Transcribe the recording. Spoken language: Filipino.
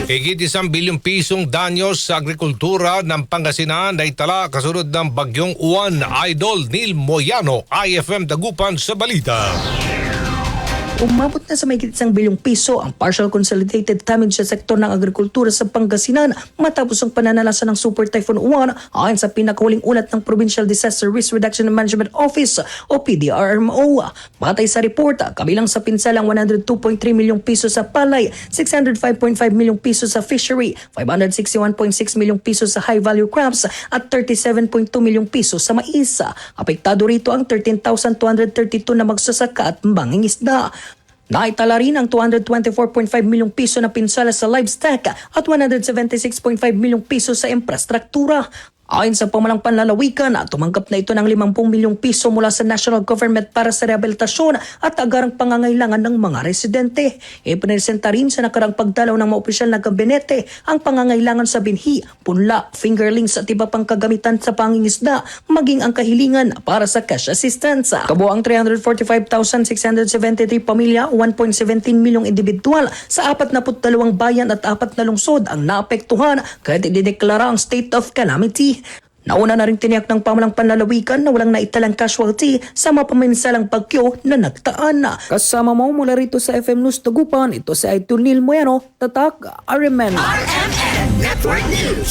Higit 1 bilyong pisong danyos sa agrikultura ng Pangasinan na itala kasunod ng bagyong Uwan. Idol Neil Moyano, IFM Dagupan sa balita. Umabot na sa mahigit 1 bilyong piso ang partial consolidated damage sa sektor ng agrikultura sa Pangasinan matapos ang pananalasa ng Super Typhoon Uwan ayon sa pinakahuling ulat ng Provincial Disaster Risk Reduction and Management Office o PDRMO. Batay sa report, kabilang sa pinsalang 102.3 milyong piso sa palay, 605.5 milyong piso sa fishery, 561.6 milyong piso sa high-value crops at 37.2 milyong piso sa mais. Apektado rito ang 13,232 na magsasaka at mangingisda. Naitala rin ang 224.5 milyong piso na pinsala sa livestock at 176.5 milyong piso sa infrastruktura. Ayon sa pamalang panlalawigan, tumanggap na ito ng 50 milyong piso mula sa national government para sa rehabilitasyon at agarang pangangailangan ng mga residente. Ipinesenta rin sa nakarang pagdalaw ng mga opisyal na gabinete ang pangangailangan sa binhi, punla, fingerlings at iba pang kagamitan sa pangingisda, maging ang kahilingan para sa cash assistance. Kabuang 345,673 pamilya, 1.17 milyong individual sa 42 bayan at 4 na lungsod ang naapektuhan kahit idineklara ang state of calamity. Nauna na rin tiniyak ng pamalang panlalawigan na walang naitalang casualty sa mapaminsalang bagyo na nagtaan. Kasama mo mula rito sa FM News Dagupan, ito si Idol Neil Moyano, Tatak, RMN. RMN Network News.